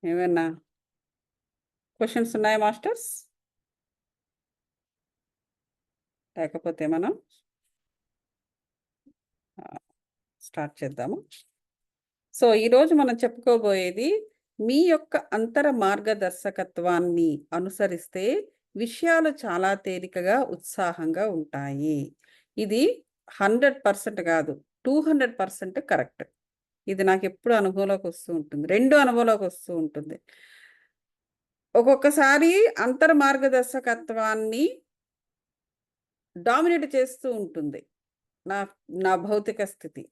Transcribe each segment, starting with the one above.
ఏమైనా క్వశ్చన్స్ ఉన్నాయా మాస్టర్స్? లేకపోతే మనం స్టార్ట్ చేద్దాము. సో ఈరోజు మనం చెప్పుకోబోయేది, మీ యొక్క అంతర మార్గదర్శకత్వాన్ని అనుసరిస్తే విషయాలు చాలా తేలికగా, ఉత్సాహంగా ఉంటాయి. ఇది 100% కాదు, 200% కరెక్ట్. ఇది నాకు ఎప్పుడు అనుభవంలోకి వస్తూ ఉంటుంది, 2 అనుభవంలోకి వస్తూ ఉంటుంది. ఒక్కొక్కసారి అంతర్ మార్గదర్శకత్వాన్ని డామినేట్ చేస్తూ ఉంటుంది నా నా భౌతిక స్థితి.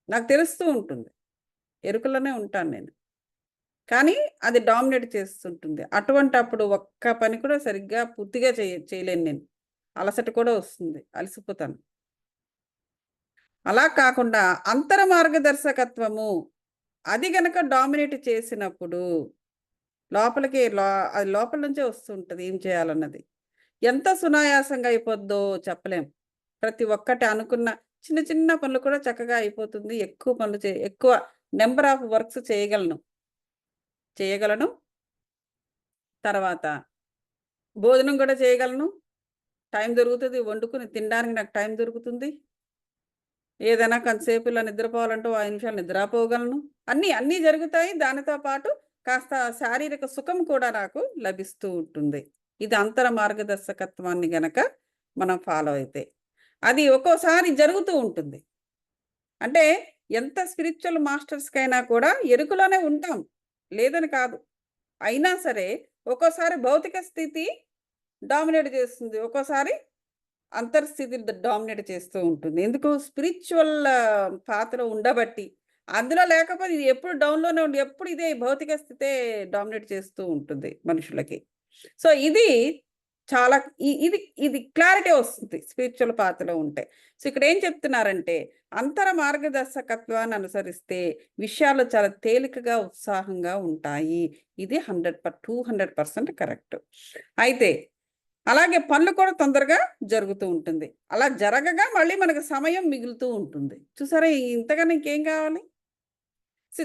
నాకు తెలుస్తూ ఉంటుంది, ఎరుకలోనే ఉంటాను నేను. కానీ అది డామినేట్ చేస్తుంటుంది. అటువంటప్పుడు ఒక్క పని కూడా సరిగ్గా పూర్తిగా చేయలేను నేను. అలసట కూడా వస్తుంది, అలసిపోతాను. అలా కాకుండా అంతర మార్గదర్శకత్వము అది గనక డామినేట్ చేసినప్పుడు లోపలికి అది లోపల నుంచే వస్తుంటది ఏం చేయాలన్నది. ఎంత సునాయాసంగా అయిపోద్దో చెప్పలేం. ప్రతి ఒక్కటి అనుకున్న చిన్న చిన్న పనులు కూడా చక్కగా అయిపోతుంది. ఎక్కువ పనులు ఎక్కువ నంబర్ ఆఫ్ వర్క్స్ చేయగలను. తర్వాత భోజనం కూడా చేయగలను. టైం దొరుకుతుంది, వండుకుని తినడానికి నాకు టైం దొరుకుతుంది. ఏదైనా కొంతసేపు ఇలా నిద్రపోవాలంటే 5 నిమిషాలు నిద్రపోగలను. అన్నీ జరుగుతాయి. దానితో పాటు కాస్త శారీరక సుఖం కూడా నాకు లభిస్తూ ఉంటుంది. ఇది అంతర మార్గదర్శకత్వాన్ని గనక మనం ఫాలో అయితే. అది ఒక్కోసారి జరుగుతూ ఉంటుంది. అంటే ఎంత స్పిరిచువల్ మాస్టర్స్‌కైనా కూడా ఎరుకలోనే ఉంటాం, లేదని కాదు. అయినా సరే ఒక్కోసారి భౌతిక స్థితి డామినేట్ చేస్తుంది. ఒక్కోసారి అంతర్స్థితి డామినేట్ చేస్తూ ఉంటుంది. ఎందుకు? స్పిరిచువల్ పాత్ర ఉండబట్టి. అందులో లేకపోతే ఇది ఎప్పుడు డౌన్‌లోనే ఉండి ఎప్పుడు ఇదే భౌతిక స్థితే డామినేట్ చేస్తూ ఉంటుంది మనుషులకి. సో ఇది చాలా ఇది క్లారిటీ వస్తుంది స్పిరిచువల్ పాత్రలో ఉంటే. సో ఇక్కడ ఏం చెప్తున్నారంటే, అంతర మార్గదర్శకత్వాన్ని అనుసరిస్తే విషయాలు చాలా తేలికగా, ఉత్సాహంగా ఉంటాయి. ఇది 200% కరెక్ట్. అయితే అలాగే పనులు కూడా తొందరగా జరుగుతూ ఉంటుంది. అలా జరగగా మళ్ళీ మనకు సమయం మిగులుతూ ఉంటుంది. చూసారా, ఇంతకన్నా ఇంకేం కావాలి?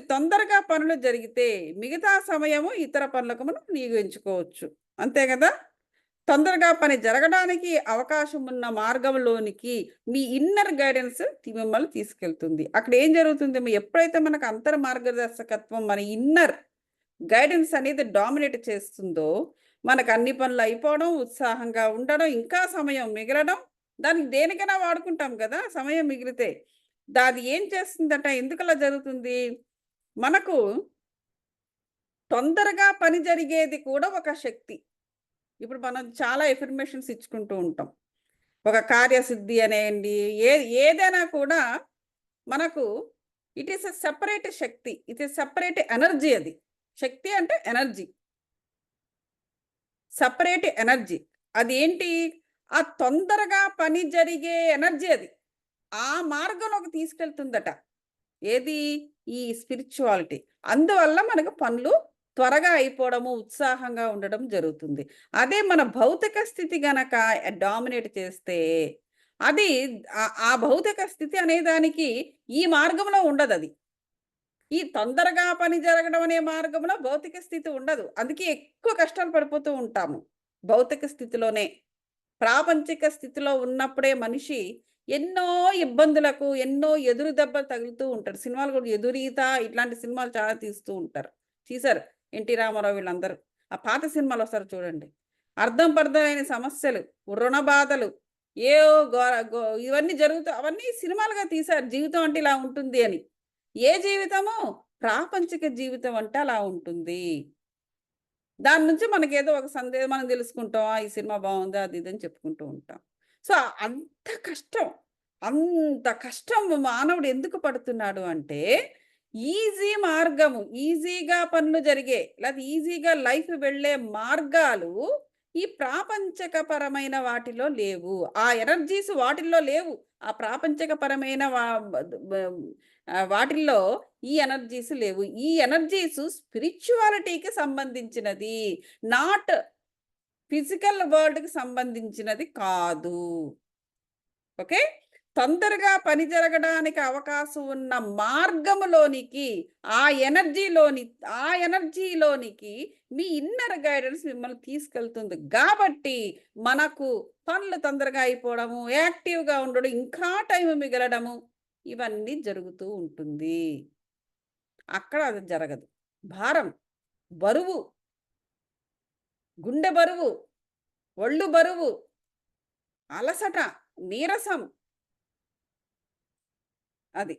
తొందరగా పనులు జరిగితే మిగతా సమయము ఇతర పనులకు మనం వినియోగించుకోవచ్చు. అంతే కదా! తొందరగా పని జరగడానికి అవకాశం ఉన్న మార్గంలోనికి మీ ఇన్నర్ గైడెన్స్ మిమ్మల్ని తీసుకెళ్తుంది. అక్కడ ఏం జరుగుతుంది? ఎప్పుడైతే మనకు అంతర్ మార్గదర్శకత్వం, మన ఇన్నర్ గైడెన్స్ అనేది డామినేట్ చేస్తుందో, మనకు అన్ని పనులు అయిపోవడం, ఉత్సాహంగా ఉండడం, ఇంకా సమయం మిగలడం. దానికి దేనికైనా వాడుకుంటాం కదా సమయం మిగిలితే. అది ఏం చేస్తుందట, ఎందుకలా జరుగుతుంది? మనకు తొందరగా పని జరిగేది కూడా ఒక శక్తి. ఇప్పుడు మనం చాలా ఎఫర్మేషన్స్ ఇచ్చుకుంటూ ఉంటాం. ఒక కార్యసిద్ధి అనేయండి, ఏదైనా కూడా మనకు it is a separate Shakti. It is separate energy. అది శక్తి అంటే ఎనర్జీ, సెపరేట్ ఎనర్జీ. అది ఏంటి? ఆ తొందరగా పని జరిగే ఎనర్జీ అది. ఆ మార్గంలోకి తీసుకెళ్తుందట. ఏది? ఈ స్పిరిచువాలిటీ. అందువల్ల మనకు పనులు త్వరగా అయిపోవడము, ఉత్సాహంగా ఉండడం జరుగుతుంది. అదే మన భౌతిక స్థితి గనక డామినేట్ చేస్తే, అది ఆ భౌతిక స్థితి అనేదానికి ఈ మార్గంలో ఉండదది. ఈ తొందరగా పని జరగడం అనే మార్గంలో భౌతిక స్థితి ఉండదు. అందుకే ఎక్కువ కష్టాలు పడిపోతూ ఉంటాము భౌతిక స్థితిలోనే. ప్రాపంచిక స్థితిలో ఉన్నప్పుడే మనిషి ఎన్నో ఇబ్బందులకు, ఎన్నో ఎదురు దెబ్బలు తగులుతూ ఉంటాడు. సినిమాలు కూడా 'ఎదురీత' ఇట్లాంటి సినిమాలు చాలా తీస్తూ ఉంటారు. తీశారు ఎన్టీ రామారావు వీళ్ళందరూ. ఆ పాత సినిమాలు వస్తారు చూడండి. అర్థం పర్థం లేని సమస్యలు, రుణ బాధలు, ఏవో ఇవన్నీ అవన్నీ సినిమాలుగా తీశారు. జీవితం అంటే ఇలా ఉంటుంది అని. ఏ జీవితము? ప్రాపంచిక జీవితం అంటే అలా ఉంటుంది. దాని నుంచి మనకేదో ఒక సందేహం మనం తెలుసుకుంటాం. ఈ సినిమా బావుంది, అది ఇది అని చెప్పుకుంటూ ఉంటాం. సో, అంత కష్టం, అంత కష్టం మానవుడు ఎందుకు పడుతున్నాడు అంటే, ఈజీ మార్గము, ఈజీగా పనులు జరిగే, లేకపోతే ఈజీగా లైఫ్ వెళ్ళే మార్గాలు ఈ ప్రాపంచకపరమైన వాటిలో లేవు. ఆ ఎనర్జీస్ వాటిల్లో లేవు. ఆ ప్రాపంచకపరమైన వాటిల్లో ఈ ఎనర్జీస్ లేవు. ఈ ఎనర్జీస్ స్పిరిచువాలిటీకి సంబంధించినది. నాట్ ఫిజికల్ వరల్డ్‌కి సంబంధించినది కాదు. ఓకే. తొందరగా పని జరగడానికి అవకాశం ఉన్న మార్గములోనికి, ఆ ఎనర్జీలోనికి మీ ఇన్నర్ గైడెన్స్ మిమ్మల్ని తీసుకెళ్తుంది. గాబట్టి మనకు పనులు తొందరగా అయిపోవడము, యాక్టివ్‌గా ఉండడం, ఇంకా టైం మిగలడము ఇవన్నీ జరుగుతూ ఉంటుంది. అక్కడ అది జరగదు. భారం, బరువు, గుండె బరువు, ఒళ్ళు బరువు, అలసట, నీరసం అది.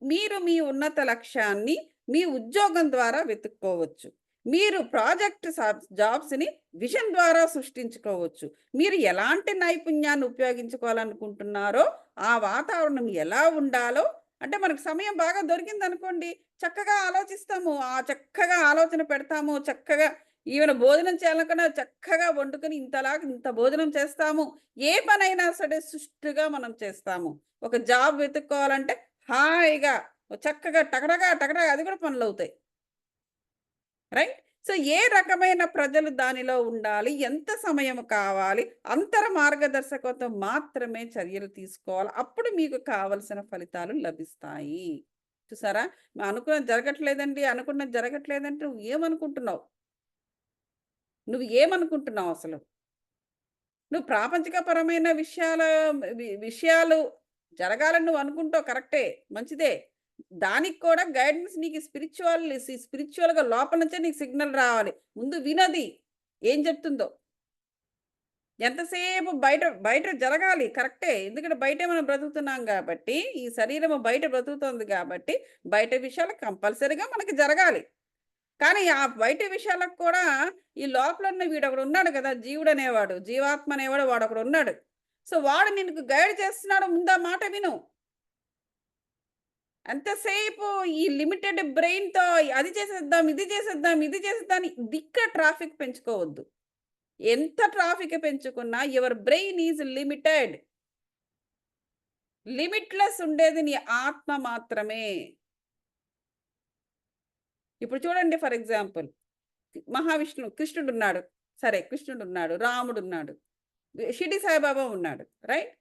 మీరు మీ ఉన్నత లక్ష్యాన్ని మీ ఉద్యోగం ద్వారా వెతుక్కోవచ్చు. మీరు ప్రాజెక్ట్ జాబ్స్‌ని విజన్ ద్వారా సృష్టించుకోవచ్చు. మీరు ఎలాంటి నైపుణ్యాన్ని ఉపయోగించుకోవాలనుకుంటున్నారో, ఆ వాతావరణం ఎలా ఉండాలో అంటే మనకు సమయం బాగా దొరికిందనుకోండి, చక్కగా ఆలోచిస్తాము. చక్కగా ఆలోచన పెడతాము. చక్కగా ఈవెన్ భోజనం చేయాలనుకున్నా చక్కగా వండుకొని ఇంత భోజనం చేస్తాము. ఏ పనైనా సరే సుష్టుగా మనం చేస్తాము. ఒక జాబ్ వెతుక్కోవాలంటే హాయిగా చక్కగా టకటక అది కూడా పనులవుతాయి. రైట్? సో, ఏ రకమైన ప్రజలు దానిలో ఉండాలి? ఎంత సమయం కావాలి? అంతర మార్గదర్శకత్వం మాత్రమే చర్యలు తీసుకోవాలి. అప్పుడు మీకు కావలసిన ఫలితాలు లభిస్తాయి. చూసారా? అనుకున్నది జరగట్లేదండి, అనుకున్నది జరగట్లేదంటే నువ్వేమనుకుంటున్నావు? నువ్వు ఏమనుకుంటున్నావు అసలు? నువ్వు ప్రాపంచికపరమైన విషయాలు జరగాలని నువ్వు అనుకుంటావు కరెక్టే. మంచిదే. దానికి కూడా గైడెన్స్ నీకు స్పిరిచ్యువల్‌గా లోపల నుంచే నీకు సిగ్నల్ రావాలి. ముందు వినది. ఏం చెప్తుందో. ఎంతసేపు బయట బయట జరగాలి కరెక్టే. ఎందుకంటే బయటే మనం బ్రతుకుతున్నాం గాబట్టి, ఈ శరీరము బయట బ్రతుకుతోంది గాబట్టి, బయట విషయాలు కంపల్సరీగా మనకి జరగాలి. కానీ ఆ బయట విషయాలకు కూడా ఈ లోపలున్న వీడొకడున్నాడు కదా! జీవుడనేవాడు, జీవాత్మ అనేవాడు వాడొకడున్నాడు. సో, వాడు నిన్ను గైడ్ చేస్తున్నాడు. ముందు ఆ మాట విను. ఎంతసేపు ఈ లిమిటెడ్ బ్రెయిన్‌తో అది చేసేద్దాం, ఇది చేసేద్దాం, ఇది చేసేద్దాం అని ట్రాఫిక్ పెంచుకోవద్దు. ఎంత ట్రాఫిక్ పెంచుకున్నా your brain is limited. Limitless ఉండేది నీ ఆత్మ మాత్రమే. ఇప్పుడు చూడండి ఫర్ ఎగ్జాంపుల్ కృష్ణుడున్నాడు. సరే కృష్ణుడున్నాడు, రాముడున్నాడు, షిరిడి సాయిబాబా ఉన్నాడు. రైట్?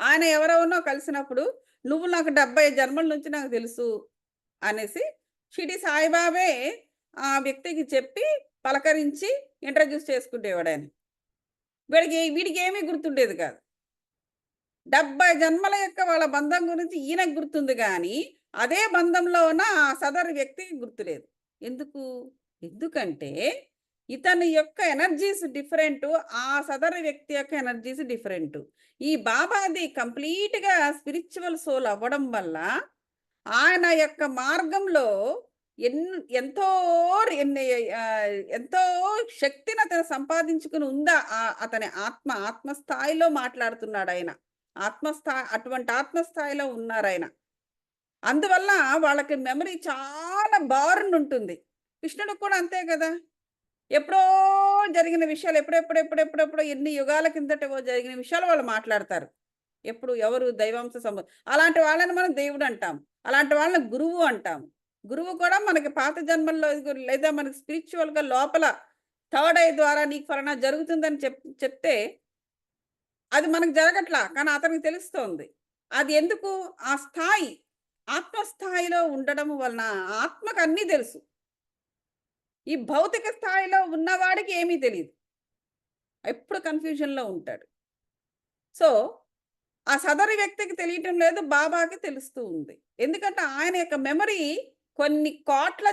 ఆయన ఎవరెవరినో కలిసినప్పుడు, "నువ్వు నాకు 70 జన్మల నుంచి నాకు తెలుసు" అనేసి షిరిడి సాయిబాబే ఆ వ్యక్తికి చెప్పి, పలకరించి ఇంట్రొడ్యూస్ చేసుకునేవాడాయన. వీడికేమీ గుర్తుండేది కాదు. 70 జన్మల యొక్క వాళ్ళ బంధం గురించి ఈయనకు గుర్తుంది గానీ, అదే బంధంలో ఉన్న ఆ సదరు వ్యక్తికి గుర్తులేదు. ఎందుకు? ఎందుకంటే, ఇతని యొక్క ఎనర్జీస్ డిఫరెంటు. ఆ సదరు వ్యక్తి యొక్క ఎనర్జీస్ డిఫరెంటు. ఈ బాబాది కంప్లీట్‌గా స్పిరిచ్యువల్ సోల్ అవ్వడం వల్ల, ఆయన యొక్క మార్గంలో ఎన్ ఎంతో ఎన్ని ఎంతో శక్తిని అతను సంపాదించుకొని ఉందా అతని ఆత్మస్థాయిలో మాట్లాడుతున్నాడాయన. అటువంటి ఆత్మస్థాయిలో ఉన్నారాయన. అందువల్ల వాళ్ళకి మెమరీ చాలా బారుండుంటుంది. కృష్ణుడికి కూడా అంతే గదా! ఎప్పుడో జరిగిన విషయాలు ఎప్పుడెప్పుడో ఎన్ని యుగాల కిందటవో జరిగిన విషయాలు వాళ్ళు మాట్లాడతారు. ఎవరు దైవాంశ అలాంటి వాళ్ళని మనం దేవుడంటాం. అలాంటి వాళ్ళని గురువు అంటాం. గురువు కూడా మనకి పాత జన్మల్లో లేదా మనకి స్పిరిచ్యువల్‌గా లోపల థర్డ్ ఐ ద్వారా నీకు ఫలానా జరుగుతుందని చెప్తే అది మనకు జరగట్లా. కానీ అతనికి తెలుస్తోంది. అది ఎందుకు? ఆ స్థాయి, ఆత్మస్థాయిలో ఉండడం వలన ఆత్మకు అన్నీ తెలుసు. ఈ భౌతిక స్థాయిలో ఉన్నవాడికి ఏమీ తెలీదు. ఎప్పుడు కన్‌ఫ్యూజన్‌లో ఉంటాడు. సో, ఆ సదరు వ్యక్తికి తెలియటం లేదు. బాబాకి తెలుస్తూ ఉంది. ఎందుకంటే ఆయన యొక్క మెమరీ కొన్ని కోట్ల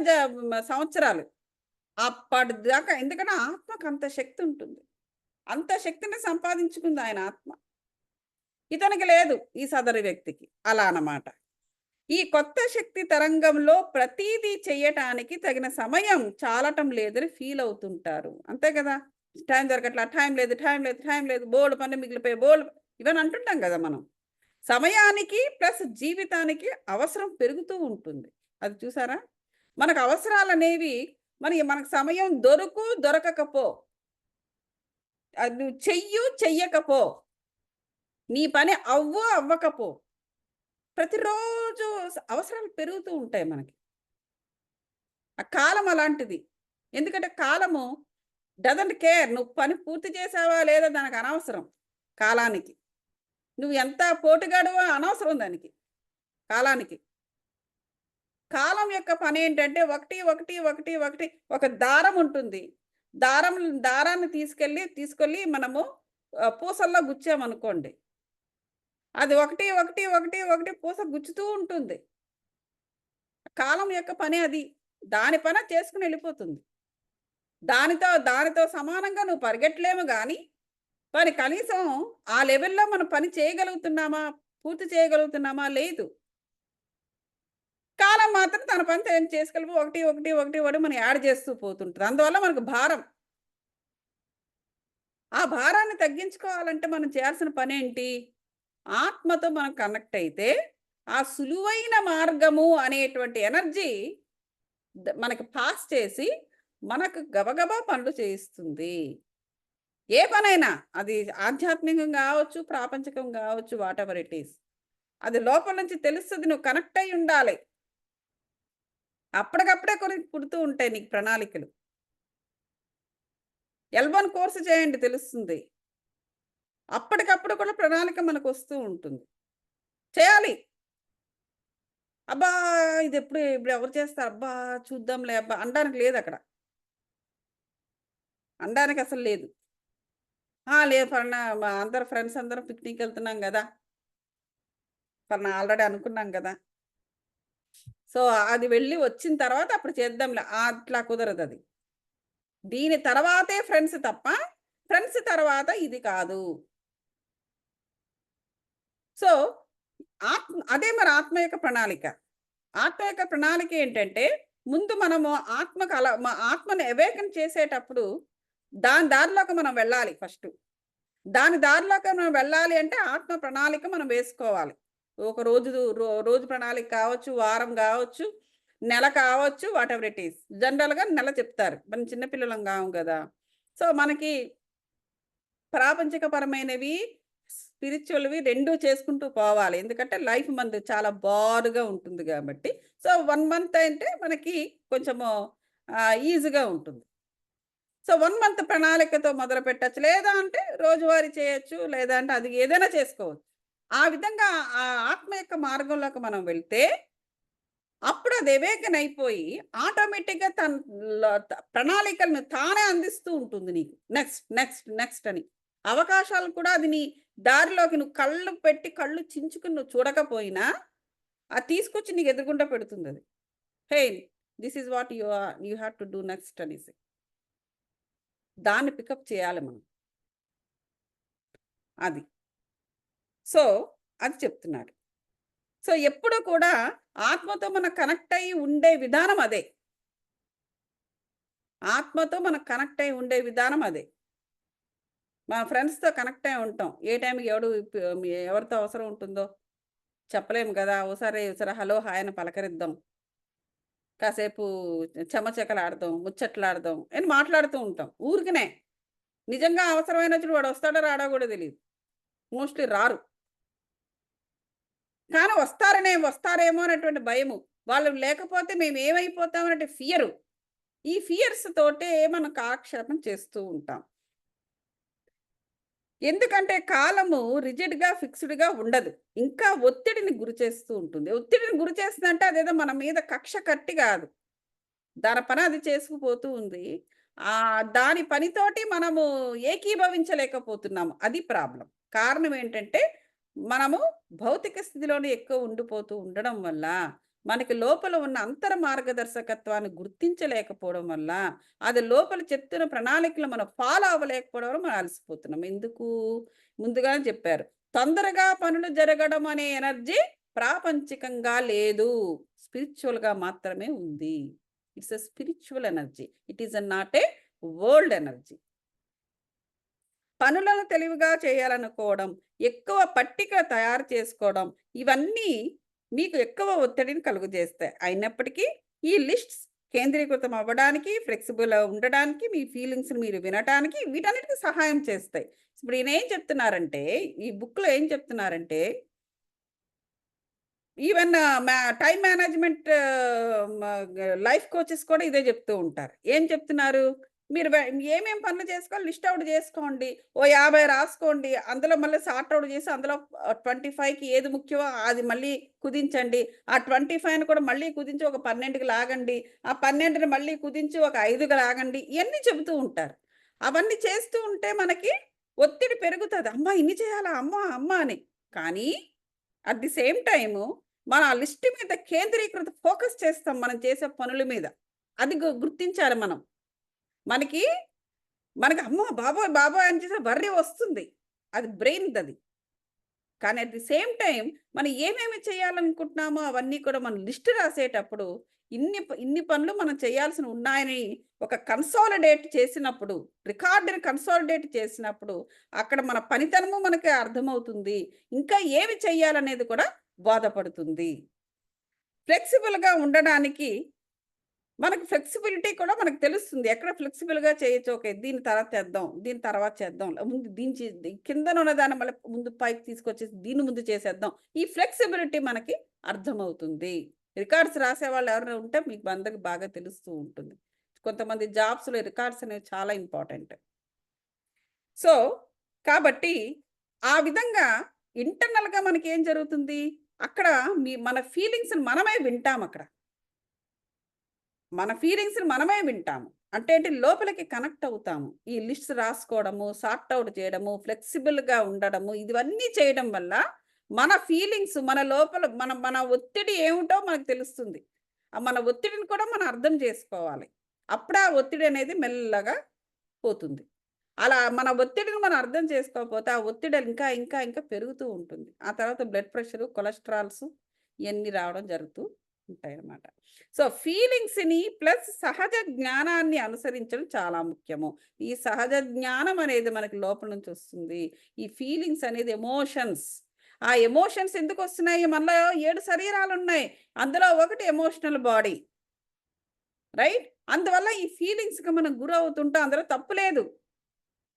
సంవత్సరాలు. అప్పటిదాకా ఎందుకంటే ఆత్మకు అంత శక్తి ఉంటుంది. అంత శక్తిని సంపాదించుకుంది ఆయన ఆత్మ. ఇతనికి లేదు ఈ సదరు వ్యక్తికి. అలా అన్నమాట. ఈ కొత్త శక్తి తరంగంలో ప్రతీదీ చెయ్యటానికి తగిన సమయం చాలటం లేదని ఫీల్ అవుతుంటారు. అంతే కదా! టైం దొరకట్లా, టైం లేదు, బోలెడు పనులు మిగిలిపోయాయి, ఇవన్నీ అంటుంటాం కదా మనం. సమయానికి ప్లస్ జీవితానికి అవసరం పెరుగుతూ ఉంటుంది. అది చూసారా? మనకు అవసరాలనేవి మనకు సమయం దొరకకపో. అది నువ్వు చెయ్యకపో. నీ పని అవ్వకపో. ప్రతిరోజు అవసరాలు పెరుగుతూ ఉంటాయి మనకి. ఆ కాలం అలాంటిది. ఎందుకంటే కాలము డజంట్ కేర్. నువ్వు పని పూర్తి చేసావా లేదా దానికి అనవసరం కాలానికి. నువ్వు ఎంత పోటుగాడువో అనవసరం దానికి, కాలానికి. కాలం యొక్క పనేంటంటే 1, 1, 1, 1 ఒక దారం ఉంటుంది. దారాన్ని తీసుకెళ్ళి మనము పూసల్లో గుచ్చామనుకోండి. అది 1, 1, 1, 1 పూస గుచ్చుతూ ఉంటుంది. కాలం యొక్క పనే అది. దాని పని అది చేసుకొని ఎళ్ళిపోతుంది. దానితో సమానంగా నువ్వు పరిగెట్టలేము గానీ, మరి కనీసం ఆ లెవెల్‌లో మనం పని చేయగలుగుతున్నామా? పూర్తి చేయగలుగుతున్నామా? లేదు. కాలం మాత్రం తన పని తను చేసుకెళ్ళిపో 1, 1, 1, 1 మనం యాడ్ చేస్తూ పోతుంటది. అందువల్ల మనకు భారం. ఆ భారాన్ని తగ్గించుకోవాలంటే మనం చేయాల్సిన పనేంటి? ఆత్మతో మనం కనెక్ట్ అయితే, ఆ సులువైన మార్గము అనేటువంటి ఎనర్జీ మనకి పాస్ చేసి, మనకు గబగబా పనులు చేయిస్తుంది. ఏ పనైనా అది ఆధ్యాత్మికం గావచ్చు, ప్రాపంచికం గావచ్చు, వాటెవర్ ఇట్ ఈస్. అది లోపల నుంచి తెలుస్తది. నువ్వు కనెక్ట్ అయ్యి ఉండాలి. అప్పటికప్పుడే కొన్ని పుడుతూ ఉంటాయి నీకు ప్రణాళికలు. L1 కోర్స్ చేయండి తెలుస్తుంది. అప్పటికప్పుడు కూడా ప్రణాళిక మనకొస్తూ ఉంటుంది. చేయాలి. అబ్బా! ఇప్పుడు ఎవరు చేస్తారు? అబ్బా! చూద్దాంలే అబ్బా! అనడానికి లేదక్కడ. అనడానికి అసలు లేదు. లేదు ఫలానా అందరు ఫ్రెండ్స్ అందరం పిక్నిక్‌కెళ్తున్నాం గదా! ఫలానా ఆల్రెడీ అనుకున్నాం గదా! సో, అది వెళ్ళి వచ్చిన తర్వాత అప్పుడు చేద్దాంలే. అట్లా కుదరదది. దీని తర్వాతే ఫ్రెండ్స్ తప్ప, ఫ్రెండ్స్ తర్వాత ఇది కాదు. సో, అదే మరి ఆత్మ యొక్క ప్రణాళిక. ఆత్మ యొక్క ప్రణాళిక ఏంటంటే, ముందు మనము ఆత్మని అవేకెన్ చేసేటప్పుడు, దాని దారిలోకి మనం వెళ్ళాలి ఫస్టు. దాని దారిలోకి మనం వెళ్ళాలి అంటే, ఆత్మ ప్రణాళిక మనం వేసుకోవాలి. ఒక రోజు ప్రణాళిక కావచ్చు, వారం గావచ్చు, నెల కావచ్చు, వాటెవర్ ఇట్ ఈస్. జనరల్‌గా నెల చెప్తారు. మనం చిన్న పిల్లలం గాము గదా! సో, మనకి ప్రాపంచికపరమైనవి, స్పిరిచ్యువల్‌వి 2 చేసుకుంటూ పోవాలి. ఎందుకంటే లైఫ్ మనది చాలా బారుగా ఉంటుంది గాబట్టి. సో, 1 మంత్ అంటే మనకి కొంచెము ఈజీగా ఉంటుంది. సో, 1 మంత్ ప్రణాళికతో మొదలుపెట్టొచ్చు. లేదా అంటే రోజువారీ చేయొచ్చు. లేదా అంటే అది ఏదైనా చేసుకోవచ్చు. ఆ విధంగా ఆ ఆత్మ యొక్క మార్గంలోకి మనం వెళ్తే, అప్పుడు అది అవేకెన్ అయిపోయి ఆటోమేటిక్‌గా తన ప్రణాళికలను తానే అందిస్తూ ఉంటుంది నీకు. నెక్స్ట్, నెక్స్ట్, నెక్స్ట్ అని. అవకాశాలు కూడా అది నీ దారిలోకి నువ్వు కళ్ళు పెట్టి, కళ్ళు చించుకొని నువ్వు చూడకపోయినా, అది తీసుకొచ్చి నీకు ఎదురుగుండా పెడుతుందది. Hey! This is what you have to do next అనేసి. దాన్ని పికప్ చేయాలి మనం. అది. సో, అది చెప్తున్నాడు. సో, ఎప్పుడూ కూడా ఆత్మతో మనం కనెక్ట్ అయ్యి ఉండే విధానం అదే. ఆత్మతో మనం కనెక్ట్ అయ్యి ఉండే విధానం అదే. మన ఫ్రెండ్స్‌తో కనెక్ట్ అయ్యి ఉంటాం. ఏ టైంకి ఎవరితో అవసరం ఉంటుందో చెప్పలేము గదా! ఓసారి హలో, హాయ్ అని పలకరిద్దాం. కాసేపు చెమచకలాడదాం, ముచ్చట్లాడదాం అని మాట్లాడుతూ ఉంటాం. ఊరికనే. నిజంగా అవసరమైనప్పుడు వాడు వస్తాడో రాడో గూడా తెలీదు. మోస్ట్‌లీ రారు. కానీ వస్తారేమో అనేటువంటి భయము. వాళ్ళు లేకపోతే మేమేమైపోతాం అనే ఫియరు. ఈ ఫియర్స్ తోటే మనం కాలక్షేపం చేస్తూ ఉంటాం. ఎందుకంటే కాలము రిజిడ్‌గా, ఫిక్స్‌డ్‌గా ఉండదు. ఇంకా ఒత్తిడిని గురిచేస్తూ ఉంటుంది. ఒత్తిడిని గురిచేస్తుందంటే అదేదో మన మీద కక్ష కట్టి గాదు. దాని పని అది చేసుకుపోతూ ఉంది. దాని పనితోటి మనము ఏకీభవించలేకపోతున్నాము. అది ప్రాబ్లమ్. కారణం ఏంటంటే, మనము భౌతిక స్థితిలోనే ఎక్కువ ఉండిపోతూ ఉండడం వల్ల, మనకి లోపల ఉన్న అంతర మార్గదర్శకత్వాన్ని గుర్తించలేకపోవడం వల్ల, అది లోపల చెప్తున్న ప్రణాళికలు మనం ఫాలో అవ్వలేకపోవడం వల్ల మనం అలసిపోతున్నాం. ఎందుకు? ముందుగానే చెప్పారు. తొందరగా పనులు జరగడం అనే ఎనర్జీ ప్రాపంచికంగా లేదు. స్పిరిచ్యువల్‌గా మాత్రమే ఉంది. It's a spiritual energy. It is not a world energy. పనులను తెలివిగా చేయాలనుకోవడం, ఎక్కువ పట్టిక తయారు చేసుకోవడం, ఇవన్నీ మీకు ఎక్కువ ఒత్తిడిని కలుగజేస్తాయి. అయినప్పటికీ ఈ లిస్ట్స్ కేంద్రీకృతం అవ్వడానికి, ఫ్లెక్సిబుల్ ఉండడానికి, మీ ఫీలింగ్స్‌ని మీరు వినటానికి వీటన్నిటికి సహాయం చేస్తాయి. ఇప్పుడు ఈయన ఏం చెప్తున్నారంటే, ఈ బుక్‌లో ఏం చెప్తున్నారంటే even time management life coaches కూడా ఇదే చెప్తూ ఉంటారు. ఏం చెప్తున్నారు? మీరు ఏమేం పనులు చేసుకోవాలి లిస్ట్ ఔట్ చేసుకోండి. ఓ 50 రాసుకోండి. అందులో మళ్ళీ సార్ట్ ఔట్ చేసి అందులో 25కి ఏది ముఖ్యమో అది మళ్ళీ కుదించండి. ఆ 25ని కూడా మళ్ళీ కుదించి ఒక 12కి లాగండి. ఆ 12ని మళ్ళీ కుదించి ఒక 5కి లాగండి. ఇయన్నీ చెబుతూ ఉంటారు. అవన్నీ చేస్తూ ఉంటే మనకి ఒత్తిడి పెరుగుతది. అమ్మా! ఇన్ని చేయాలా? అమ్మా! అమ్మా! అని. కానీ అట్ ది సేమ్ టైము మన ఆ లిస్ట్ మీద కేంద్రీకృత ఫోకస్ చేస్తాం మనం చేసే పనుల మీద. అది గుర్తించాలి మనం. మనకి, మనకి అమ్మో! బాబోయ్! బాబోయ్! అని చేసి వర్రీ వస్తుంది. అది బ్రెయిన్‌దది. కానీ అట్ ది సేమ్ టైమ్ మనం ఏమేమి చేయాలనుకుంటున్నామో అవన్నీ కూడా మనం లిస్ట్ రాసేటప్పుడు ఇన్ని పనులు మనం చేయాల్సినవి ఉన్నాయని ఒక కన్సాలిడేట్ చేసినప్పుడు, రికార్డ్‌ని కన్సాలిడేట్ చేసినప్పుడు అక్కడ మన పనితనము మనకి అర్థమవుతుంది. ఇంకా ఏమి చేయాలనేది కూడా బోధపడుతుంది. ఫ్లెక్సిబుల్‌గా ఉండడానికి మనకు ఫ్లెక్సిబిలిటీ కూడా మనకు తెలుస్తుంది. ఎక్కడ ఫ్లెక్సిబుల్‌గా చేయొచ్చు. ఓకే. దీన్ని తర్వాత చేద్దాం. దీని తర్వాత చేద్దాం. ముందు దీన్ని కిందనున్న దాన్ని మళ్ళీ ముందు పైకి తీసుకొచ్చేసి దీన్ని ముందు చేసేద్దాం. ఈ ఫ్లెక్సిబిలిటీ మనకి అర్థమవుతుంది. రికార్డ్స్ రాసేవాళ్ళు ఎవరైనా ఉంటే మీకు అందరికి బాగా తెలుస్తూ ఉంటుంది. కొంతమంది జాబ్స్‌లో రికార్డ్స్ అనేవి చాలా ఇంపార్టెంట్. సో, కాబట్టి ఆ విధంగా ఇంటర్నల్‌గా మనకేం జరుగుతుంది? అక్కడ మన ఫీలింగ్స్‌ని మనమే వింటామక్కడ. మన ఫీలింగ్స్‌ని మనమే వింటాము. అంటే ఏంటి లోపలికి కనెక్ట్ అవుతాము. ఈ లిస్ట్స్ రాసుకోవడము, సార్ట్ ఔట్ చేయడము, ఫ్లెక్సిబుల్‌గా ఉండడము, ఇవన్నీ చేయడం వల్ల మన ఫీలింగ్స్ మన లోపల మన మన ఒత్తిడి ఏమిటో మనకు తెలుస్తుంది. మన ఒత్తిడిని కూడా మనం అర్థం చేసుకోవాలి. అప్పుడు ఆ ఒత్తిడి అనేది మెల్లగా పోతుంది. అలా మన ఒత్తిడిని మనం అర్థం చేసుకోకపోతే ఆ ఒత్తిడి ఇంకా, ఇంకా, ఇంకా పెరుగుతూ ఉంటుంది. ఆ తర్వాత బ్లడ్ ప్రెషరు, కొలెస్ట్రాల్స్ ఇయన్నీ రావడం జరుగుతూ ఉంటాయన్నమాట. సో, ఫీలింగ్స్‌ని ప్లస్ సహజ జ్ఞానాన్ని అనుసరించడం చాలా ముఖ్యము. ఈ సహజ జ్ఞానం అనేది మనకి లోపల నుంచి వస్తుంది. ఈ ఫీలింగ్స్ అనేది ఎమోషన్స్. ఆ ఎమోషన్స్ ఎందుకొస్తున్నాయి? మనలో 7 శరీరాలున్నాయి. అందులో ఒకటి ఎమోషనల్ బాడీ. రైట్? అందువల్ల ఈ ఫీలింగ్స్‌కి మనం గురవుతుంటాం. అందులో తప్పు లేదు.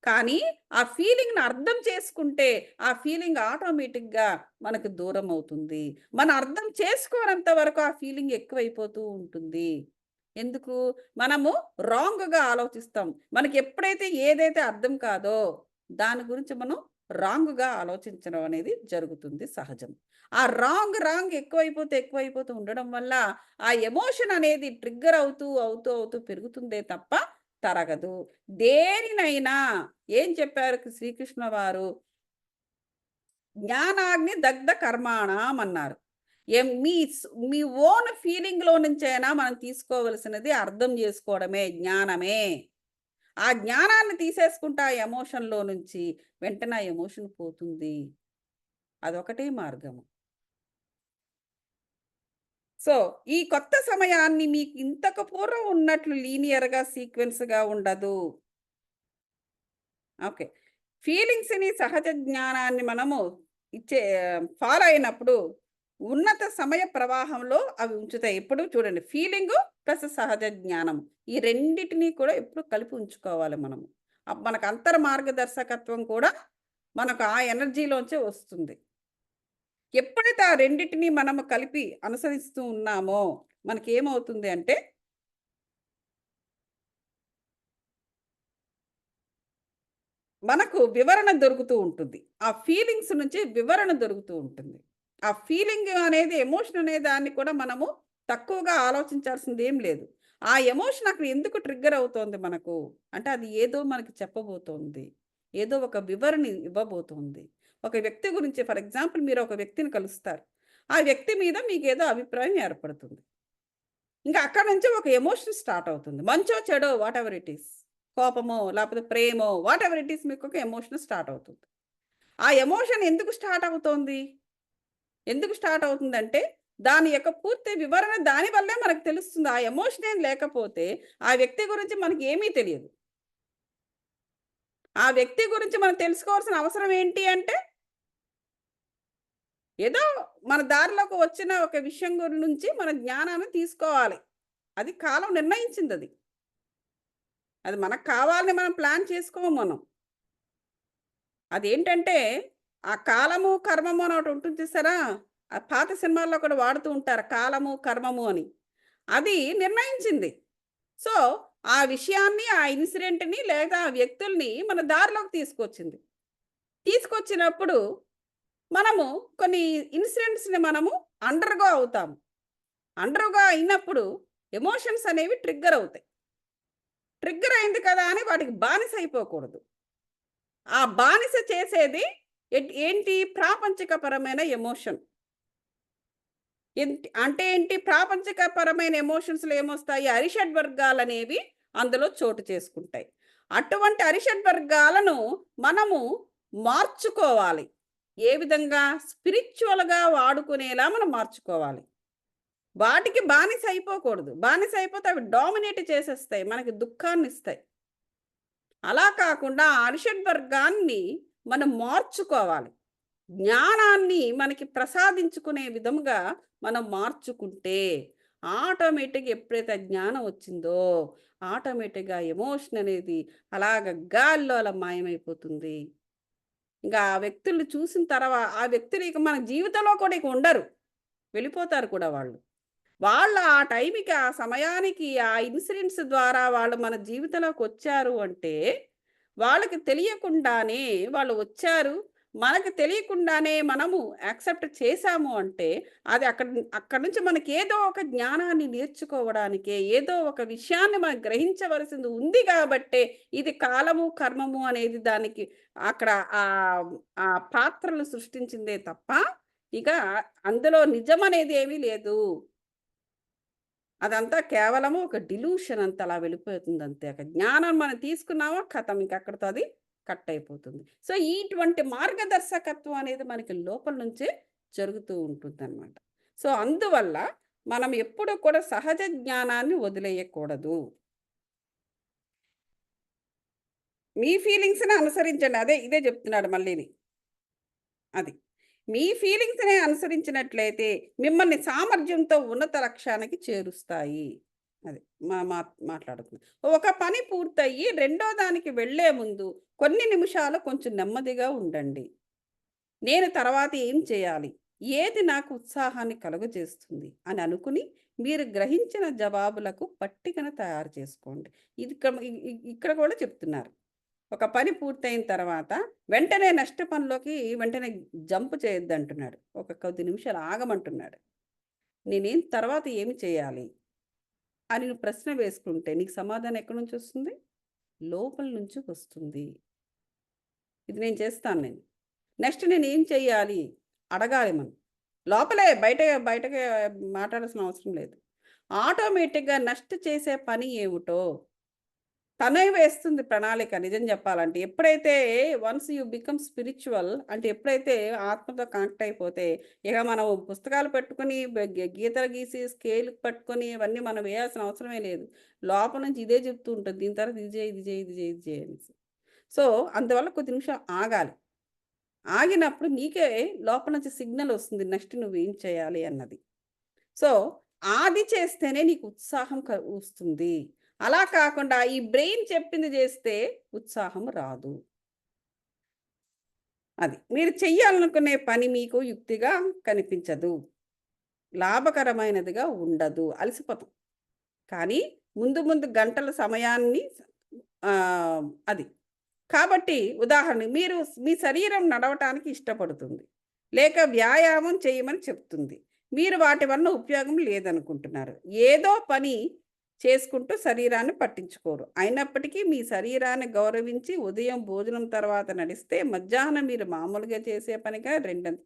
కానీ ఆ ఫీలింగ్‌ని అర్థం చేసుకుంటే, ఆ ఫీలింగ్ ఆటోమేటిక్‌గా మనకు దూరమవుతుంది. మనం అర్థం చేసుకోనంత వరకు ఆ ఫీలింగ్ ఎక్కువైపోతూ ఉంటుంది. ఎందుకు? మనము రాంగ్‌గా ఆలోచిస్తాం. మనకెప్పుడైతే ఏదైతే అర్థం కాదో, దాని గురించి మనం రాంగ్‌గా ఆలోచించడం అనేది జరుగుతుంది సహజం. ఆ రాంగ్ ఎక్కువైపోతూ, ఎక్కువైపోతూ ఉండడం వల్ల, ఆ ఎమోషన్ అనేది ట్రిగ్గర్ అవుతూ పెరుగుతుందే తప్ప తరగదు. దేనినైనా ఏం చెప్పారు శ్రీకృష్ణ వారు? జ్ఞానాగ్ని దగ్ధ కర్మాణం అన్నారు. ఏం మీ ఓన్ ఫీలింగ్‌లో నుంచైనా మనం తీసుకోవలసినది అర్థం జేసుకోవడమే జ్ఞానమే. ఆ జ్ఞానాన్ని తీసేసుకుంటే ఆ ఎమోషన్‌లో నుంచి వెంటనే ఆ ఎమోషన్ పోతుంది. అదొకటే మార్గము. సో, ఈ కొత్త సమయాన్ని మీకు ఇంతకు పూర్వం ఉన్నట్లు లీనియర్‌గా, సీక్వెన్స్‌గా ఉండదు. ఓకే. ఫీలింగ్స్‌ని సహజ జ్ఞానాన్ని మనము ఇచ్చే ఫాలో అయినప్పుడు ఉన్నత సమయ ప్రవాహంలో అవి ఉంచుతాయి. ఎప్పుడు చూడండి ఫీలింగు ప్లస్ సహజ జ్ఞానం. ఈ రెండిటిని కూడా ఎప్పుడు కలిపి ఉంచుకోవాలి మనము. మనకు అంతర్ మార్గదర్శకత్వం కూడా మనకు ఆ ఎనర్జీలోంచే వస్తుంది. ఎప్పుడైతే ఆ రెండిటిని మనము కలిపి అనుసరిస్తూ ఉన్నామో మనకేమవుతుంది అంటే మనకు వివరణ దొరుకుతూ ఉంటుంది. ఆ ఫీలింగ్స్ నుంచి వివరణ దొరుకుతూ ఉంటుంది. ఆ ఫీలింగ్ అనేది ఎమోషన్ అనే దాన్ని కూడా మనము తక్కువగా ఆలోచించాల్సిందేం లేదు. ఆ ఎమోషన్ అక్కడ ఎందుకు ట్రిగ్గర్ అవుతోంది మనకు? అంటే అది ఏదో మనకి చెప్పబోతోంది. ఏదో ఒక వివరణ ఇవ్వబోతోంది. ఒక వ్యక్తి గురించి ఫర్ ఎగ్జాంపుల్ మీరు ఒక వ్యక్తిని కలుస్తారు. ఆ వ్యక్తి మీద మీకేదో అభిప్రాయం ఏర్పడుతుంది. ఇంకా అక్కడి నుంచి ఒక ఎమోషన్ స్టార్ట్ అవుతుంది. మంచో, చెడో వాటెవర్ ఇట్ ఈస్. కోపమో, లేపోతే ప్రేమో వాటెవర్ ఇట్ ఈస్ మీకొక ఎమోషన్ స్టార్ట్ అవుతుంది. ఆ ఎమోషన్ ఎందుకు స్టార్ట్ అవుతోంది? ఎందుకు స్టార్ట్ అవుతుందంటే, దాని యొక్క పూర్తి వివరణ దాని వల్లే మనకు తెలుస్తుంది. ఆ ఎమోషనే లేకపోతే, ఆ వ్యక్తి గురించి మనకేమీ తెలియదు. ఆ వ్యక్తి గురించి మనం తెలుసుకోవాల్సిన అవసరం ఏంటి అంటే, ఏదో మన దారిలోకి వచ్చిన ఒక విషయం నుంచి మన జ్ఞానాన్ని తీసుకోవాలి. అది కాలం నిర్ణయించిందది. అది మనకు కావాలని మనం ప్లాన్ చేసుకోము మనం. అదేంటంటే, ఆ కాలము, కర్మము అని ఒకటుంటుంది చూసారా? ఆ పాత సినిమాల్లో కూడా వాడుతూ ఉంటారు. కాలము, కర్మము అని. అది నిర్ణయించింది. సో, ఆ విషయాన్ని, ఆ ఇన్సిడెంట్‌ని లేదా ఆ వ్యక్తుల్ని మన దారిలోకి తీసుకొచ్చింది. తీసుకొచ్చినప్పుడు మనము కొన్ని ఇన్సిడెంట్స్‌ని మనము అండర్‌గో అవుతాము. అండర్‌గో అయినప్పుడు ఎమోషన్స్ అనేవి ట్రిగ్గర్ అవుతాయి. ట్రిగ్గర్ అయింది కదా అని వాటికి బానిస అయిపోకూడదు. ఆ బానిస చేసేది ఏంటి? ప్రాపంచికపరమైన ఎమోషన్. అంటే ఏంటి? ప్రాపంచికపరమైన ఎమోషన్స్‌లో ఏమొస్తాయి? అరిషడ్ వర్గాలనేవి అందులో చోటు చేసుకుంటాయి. అటువంటి అరిషడ్ వర్గాలను మనము మార్చుకోవాలి. ఏ విధంగా? స్పిరిచ్యువల్‌గా వాడుకునేలా మనం మార్చుకోవాలి. వాటికి బానిస అయిపోకూడదు. బానిస అయిపోతే అవి డామినేట్ చేసేస్తాయి. మనకి దుఃఖాన్నిస్తాయి. అలా కాకుండా ఆ అరిషడ్ వర్గాన్ని మనం మార్చుకోవాలి. జ్ఞానాన్ని మనకి ప్రసాదించుకునే విధముగా మనం మార్చుకుంటే, ఆటోమేటిక్‌గా ఎప్పుడైతే ఆ జ్ఞానం వచ్చిందో, ఆటోమేటిక్‌గా ఎమోషన్ అనేది అలాగ గాల్లో అలా మాయమైపోతుంది. ఇంగా ఆ వ్యక్తుల్ని చూసిన ఆ వ్యక్తులు ఇక మన జీవితంలో కూడా ఇక ఉండరు. వెళ్ళిపోతారు కూడా వాళ్ళు. వాళ్ళు ఆ టైంకి, ఆ సమయానికి, ఆ ఇన్సిడెంట్స్ ద్వారా వాళ్ళు మన జీవితంలోకొచ్చారు అంటే, వాళ్ళకి తెలియకుండానే వాళ్ళు వచ్చారు. మనకు తెలియకుండానే మనము యాక్సెప్ట్ చేశాము అంటే, అది అక్కడి నుంచి మనకేదో ఒక జ్ఞానాన్ని నేర్చుకోవడానికే, ఏదో ఒక విషయాన్ని మనం గ్రహించవలసింది ఉంది గాబట్టే, ఇది కాలము, కర్మము అనేది దానికి అక్కడ ఆ పాత్రలు సృష్టించిందే తప్ప, ఇక అందులో నిజమనేది ఏమీ లేదు. అదంతా కేవలము ఒక డిలూషన్ అంత అలా వెళ్ళిపోతుందంతే. ఒక జ్ఞానం మనం తీసుకున్నామా ఖతం ఇంక అక్కడితో అది కట్ అయిపోతుంది. సో, ఇటువంటి మార్గదర్శకత్వం అనేది మనకి లోపల నుంచే జరుగుతూ ఉంటుందనమాట. సో, అందువల్ల మనం ఎప్పుడు కూడా సహజ జ్ఞానాన్ని వదిలేయకూడదు. మీ ఫీలింగ్స్‌ని అనుసరించండి. ఇదే చెప్తున్నాడు మళ్ళీని. అది. మీ ఫీలింగ్స్‌నే అనుసరించినట్లయితే మిమ్మల్ని సామర్థ్యంతో ఉన్నత లక్ష్యానికి చేరుస్తాయి. అది. మా మా మాట్లాడుకుందాం. ఒక పని పూర్తయ్యి రెండో దానికి వెళ్ళే ముందు కొన్ని నిమిషాలు కొంచెం నెమ్మదిగా ఉండండి. నేను తర్వాత ఏం చేయాలి? ఏది నాకు ఉత్సాహాన్ని కలుగజేస్తుంది అని అనుకుని మీరు గ్రహించిన జవాబులకు పట్టికను తయారు చేసుకోండి. ఇది ఇక్కడ కూడా చెప్తున్నారు. ఒక పని పూర్తయిన తర్వాత వెంటనే నెక్స్ట్ పనిలోకి వెంటనే జంప్ చేయొద్దంటున్నాడు. ఒక కొద్ది నిమిషాలు ఆగమంటున్నాడు. నేనేం తర్వాత ఏమి చేయాలి? అని నువ్వు ప్రశ్న వేసుకుంటే నీకు సమాధానం ఎక్కడి నుంచొస్తుంది? లోపల నుంచి వస్తుంది. ఇది నేను చేస్తాను నేను. నెక్స్ట్ నేనేం చెయ్యాలి? అడగాలి మనం. లోపలే బయటకి మాట్లాడాల్సిన అవసరం లేదు. ఆటోమేటిక్‌గా నెక్స్ట్ చేసే పని ఏమిటో తనే వేస్తుంది ప్రణాళిక నిజం చెప్పాలంటే. ఎప్పుడైతే వన్స్ యూ బికమ్ స్పిరిచ్యువల్ అంటే ఎప్పుడైతే ఆత్మతో కనెక్ట్ అయిపోతే, ఇక మనం పుస్తకాలు పెట్టుకొని గీతలు గీసి స్కేల్ పట్టుకొని ఇవన్నీ మనం వేయాల్సిన అవసరమే లేదు. లోపల నుంచి ఇదే చెప్తూ ఉంటది. దీని తర్వాత ఇది చేయి, ఇది చేయి, ఇది చేయి, ఇది చేయి అనేసి. సో, అందువల్ల కొద్ది నిమిషాలు ఆగాలి. ఆగినప్పుడు నీకే లోపల నుంచి సిగ్నల్ వస్తుంది. నెక్స్ట్ నువ్వేం చేయాలి అన్నది. సో, అది చేస్తేనే నీకు ఉత్సాహం వస్తుంది. అలా కాకుండా ఈ బ్రెయిన్ చెప్పింది జేస్తే ఉత్సాహం రాదు. అది. మీరు చెయ్యాలనుకునే పని మీకు యుక్తిగా కనిపించదు. లాభకరమైనదిగా ఉండదు. అలసిపోతాం. కానీ ముందు ముందు గంటల సమయాన్ని అది. కాబట్టి ఉదాహరణ మీరు మీ శరీరం నడవటానికి ఇష్టపడుతుంది. లేక వ్యాయామం చేయమని చెప్తుంది. మీరు వాటి వలన ఉపయోగం లేదనుకుంటున్నారు. ఏదో పని చేసుకుంటూ శరీరాన్ని పట్టించుకోరు. అయినప్పటికీ మీ శరీరాన్ని గౌరవించి ఉదయం భోజనం తర్వాత నడిస్తే మధ్యాహ్నం మీరు మామూలుగా చేసే పనిగా రెండంత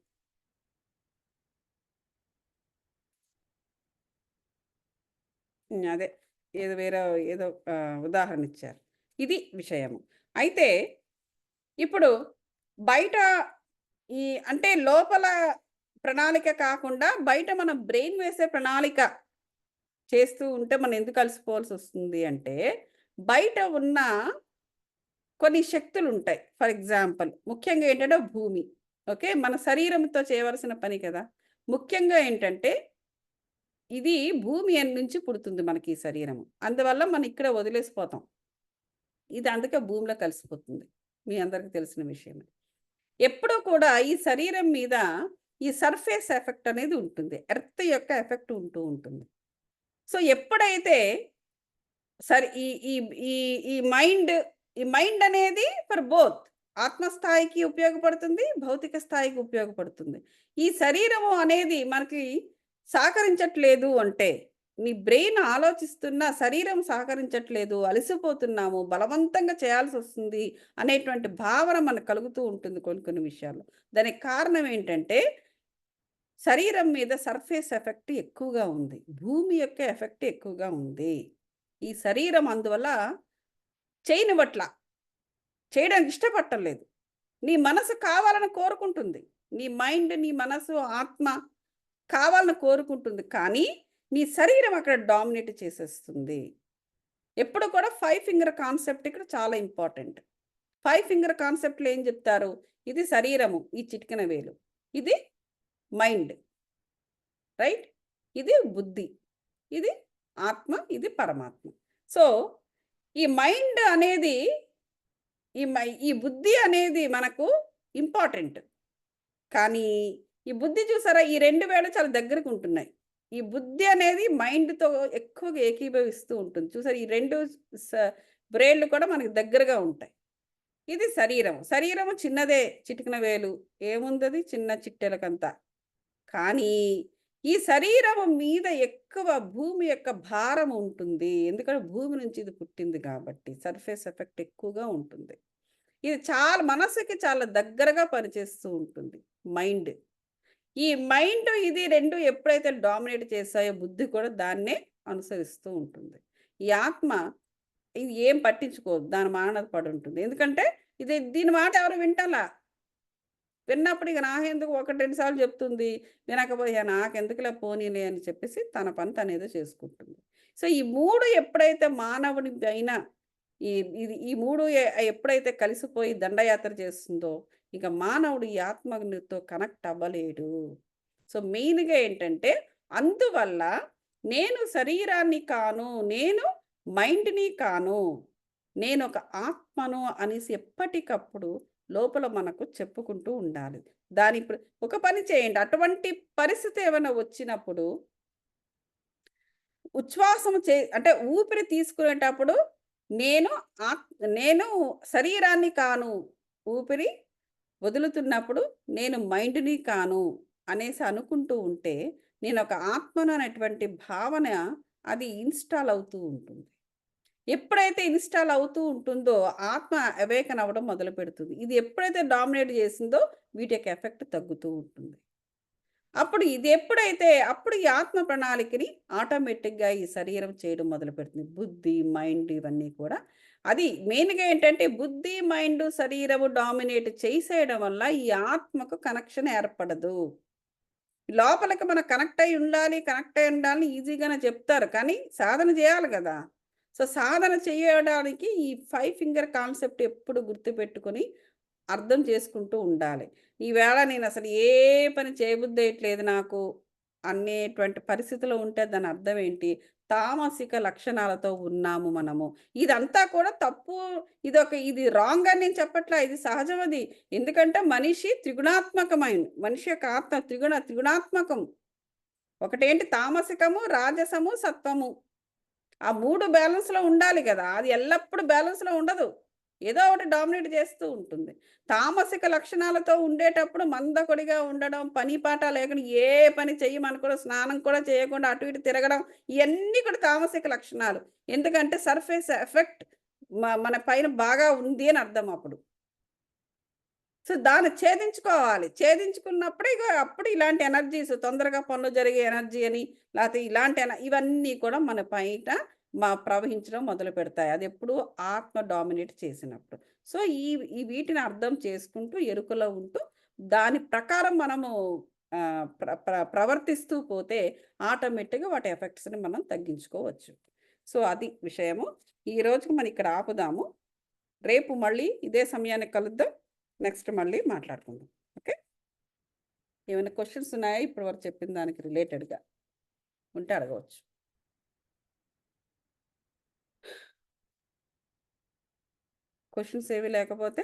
అదే. ఏదో వేరే ఏదో ఉదాహరణ ఇచ్చారు. ఇది విషయము. అయితే ఇప్పుడు బయట ఈ అంటే లోపల ప్రణాళిక కాకుండా బయట మనం బ్రెయిన్ వేసే ప్రణాళిక చేస్తూ ఉంటే మనం ఎందుకు అలసిపోవాల్సొస్తుంది అంటే, బయట ఉన్న కొన్ని శక్తులుంటాయి. ఫర్ ఎగ్జాంపుల్ ముఖ్యంగా ఏంటంటే భూమి. ఓకే. మన శరీరంతో చేయవలసిన పని కదా! ముఖ్యంగా ఏంటంటే, ఇది భూమి నుంచి పుడుతుంది మనకి ఈ శరీరము. అందువల్ల మనం ఇక్కడే వదిలేసిపోతాం. ఇది అందుకే భూమిలో కలిసిపోతుంది. మీ అందరికి తెలిసిన విషయమే. ఎప్పుడూ కూడా ఈ శరీరం మీద ఈ సర్ఫేస్ ఎఫెక్ట్ అనేది ఉంటుంది. ఎర్త్ యొక్క ఎఫెక్ట్ ఉంటూ ఉంటుంది. సో, ఎప్పుడైతే సరే ఈ ఈ ఈ ఈ మైండ్ అనేది ఫర్ బోత్ ఆత్మస్థాయికి ఉపయోగపడుతుంది, భౌతిక స్థాయికి ఉపయోగపడుతుంది. ఈ శరీరము అనేది మనకి సహకరించట్లేదు అంటే, మీ బ్రెయిన్ ఆలోచిస్తున్నా శరీరం సహకరించట్లేదు, అలసిపోతున్నాము, బలవంతంగా చేయాల్సొస్తుంది అనేటువంటి భావన మనకు కలుగుతూ ఉంటుంది కొన్ని కొన్ని విషయాల్లో. దానికి కారణం ఏంటంటే, శరీరం మీద సర్ఫేస్ ఎఫెక్ట్ ఎక్కువగా ఉంది. భూమి యొక్క ఎఫెక్ట్ ఎక్కువగా ఉంది. ఈ శరీరం అందువల్ల చేయనివ్వట్ల. చేయడానికి ఇష్టపడటం లేదు. నీ మనసు కావాలని కోరుకుంటుంది. నీ మైండ్, నీ మనసు, ఆత్మ కావాలని కోరుకుంటుంది. కానీ, నీ శరీరం అక్కడ డామినేట్ చేసేస్తుంది. ఎప్పుడు కూడా 5 ఫింగర్ కాన్సెప్ట్ ఇక్కడ చాలా ఇంపార్టెంట్. 5 ఫింగర్ కాన్సెప్ట్‌లో ఏం చెప్తారు? ఇది శరీరము, ఈ చిటికెన వేలు. ఇది మైండ్. రైట్? ఇది బుద్ధి. ఇది ఆత్మ, ఇది పరమాత్మ. సో, ఈ మైండ్ అనేది ఈ బుద్ధి అనేది మనకు ఇంపార్టెంట్. కానీ, ఈ బుద్ధి చూసారా? ఈ 2 వేళ్ళు చాలా దగ్గరకుంటున్నాయి. ఈ బుద్ధి అనేది మైండ్‌తో ఎక్కువగా ఏకీభవిస్తూ ఉంటుంది. చూసారా? ఈ 2 స బ్రెయిన్‌లు కూడా మనకు దగ్గరగా ఉంటాయి. ఇది శరీరం. శరీరము చిన్నదే, చిటికెన వేలు. ఏముందది చిన్న చిట్టెలకంత. కానీ, ఈ శరీరము మీద ఎక్కువ భూమి యొక్క భారం ఉంటుంది. ఎందుకంటే, భూమి నుంచి ఇది పుట్టింది కాబట్టి. సర్ఫేస్ ఎఫెక్ట్ ఎక్కువగా ఉంటుంది. ఇది చాలా మనసుకి చాలా దగ్గరగా పనిచేస్తూ ఉంటుంది మైండ్. ఈ మైండ్ ఇది 2 ఎప్పుడైతే డామినేట్ చేశాయో బుద్ధి కూడా దాన్నే అనుసరిస్తూ ఉంటుంది. ఈ ఆత్మ ఇది ఏం పట్టించుకోదు. దాని మానద పడుంటుంది. ఎందుకంటే దీని మాట ఎవరు వింటలా. విన్నప్పుడు ఇక నాకెందుకు 1, 2 సార్లు చెప్తుంది. వినకపోయా నాకెందుకులే పోనీలే అని చెప్పేసి తన పని తనేదో చేసుకుంటుంది. సో, ఈ 3 ఎప్పుడైతే మానవుని పైన ఈ ఈ 3 ఎప్పుడైతే కలిసిపోయి దండయాత్ర చేస్తుందో, ఇక మానవుడు ఈ ఆత్మతో కనెక్ట్ అవ్వలేడు. సో, మెయిన్‌గా ఏంటంటే, అందువల్ల నేను శరీరాన్ని కాను, నేను మైండ్‌ని కాను, నేనొక ఆత్మను అనేసి ఎప్పటికప్పుడు లోపల మనకు చెప్పుకుంటూ ఉండాలి. ఒక పని చేయండి. అటువంటి పరిస్థితి ఏమైనా వచ్చినప్పుడు ఉచ్ఛ్వాసము అంటే ఊపిరి తీసుకునేటప్పుడు నేను నేను శరీరాన్ని కాను. ఊపిరి వదులుతున్నప్పుడు నేను మైండ్‌ని కాను అనేసి అనుకుంటూ ఉంటే, నేనొక ఆత్మను అనేటువంటి భావన అది ఇన్‌స్టాల్ అవుతూ ఉంటుంది. ఎప్పుడైతే ఇన్‌స్టాల్ అవుతూ ఉంటుందో, ఆత్మ అవేకెన్ అవ్వడం మొదలుపెడుతుంది. ఇది ఎప్పుడైతే డామినేట్ చేసిందో, వీటి యొక్క ఎఫెక్ట్ తగ్గుతూ ఉంటుంది. అప్పుడు ఈ ఆత్మ ప్రణాళికని ఆటోమేటిక్‌గా ఈ శరీరం చేయడం మొదలుపెడుతుంది. బుద్ధి, మైండ్ ఇవన్నీ కూడా. అది మెయిన్‌గా ఏంటంటే బుద్ధి, మైండ్, శరీరము డామినేట్ చేసేయడం వల్ల ఈ ఆత్మకు కనెక్షన్ ఏర్పడదు. లోపలికి మనం కనెక్ట్ అయ్యి ఉండాలని ఈజీగానే చెప్తారు. కానీ సాధన చేయాలి గదా! సో, సాధన చేయడానికి ఈ 5 ఫింగర్ కాన్సెప్ట్ ఎప్పుడు గుర్తుపెట్టుకొని అర్థం చేసుకుంటూ ఉండాలి. ఈవేళ నేనసలు ఏ పని చేయబుద్ధేయట్లేదు నాకు అనేటువంటి పరిస్థితిలో ఉంటే దాని అర్థం ఏంటి? తామసిక లక్షణాలతో ఉన్నాము మనము. ఇదంతా కూడా తప్పు. ఇది రాంగ్ అని నేను చెప్పట్లా. ఇది సహజం అది. ఎందుకంటే మనిషి మనిషి యొక్క ఆత్మ త్రిగుణాత్మకం. ఒకటేంటి తామసికము, రాజసము, సత్వము. ఆ 3 బ్యాలెన్స్‌లో ఉండాలి గదా! అది ఎల్లప్పుడూ బ్యాలెన్స్‌లో ఉండదు. ఏదో ఒకటి డామినేట్ చేస్తూ ఉంటుంది. తామసిక లక్షణాలతో ఉండేటప్పుడు మందకొడిగా ఉండడం, పని పాట లేకుండా ఏ పని చెయ్యమనుకోవడం, స్నానం కూడా చేయకుండా అటు ఇటు తిరగడం, ఇయన్నీ కూడా తామసిక లక్షణాలు. ఎందుకంటే సర్ఫేస్ ఎఫెక్ట్ మన పైన బాగా ఉంది అని అర్థం అప్పుడు. సో, దాన్ని ఛేదించుకోవాలి. ఛేదించుకున్నప్పుడు అప్పుడు ఇలాంటి ఎనర్జీస్ తొందరగా పనులు జరిగే ఎనర్జీ అని, లేతే ఇలాంటి ఇవన్నీ కూడా మన పైట ప్రవహించడం మొదలుపెడతాయి. అదెప్పుడు ఆత్మ డామినేట్ చేసినప్పుడు. సో, ఈ ఈ వీటిని అర్థం చేసుకుంటూ, ఎరుకలో ఉంటూ, దాని ప్రకారం మనము ప్ర ప్ర ప్రవర్తిస్తూ పోతే ఆటోమేటిక్‌గా వాటి ఎఫెక్ట్స్‌ని మనం తగ్గించుకోవచ్చు. సో, అది విషయము. ఈ రోజుకి మనం ఇక్కడ ఆపుదాము. రేపు మళ్ళీ ఇదే సమయానికి కలుద్దాం. నెక్స్ట్ మళ్ళీ మాట్లాడుకుందాం. ఓకే. ఏమైనా క్వెషన్స్ ఉన్నాయా ఇప్పటి వరకు చెప్పిన దానికి రిలేటెడ్‌గా? ఉంటే అడగవచ్చు. క్వెషన్స్ ఏవి లేకపోతే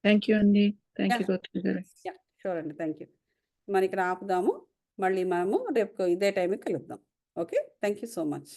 థ్యాంక్ యూ అండి. థ్యాంక్ యూ గౌతమి గారు. యాహ్! షూర్ అండి. Thank you. మనం ఇక్కడ ఆపుదాము. మళ్ళీ మనము రేపు ఇదే టైంకి కలుద్దాం. Okay. Thank you so much.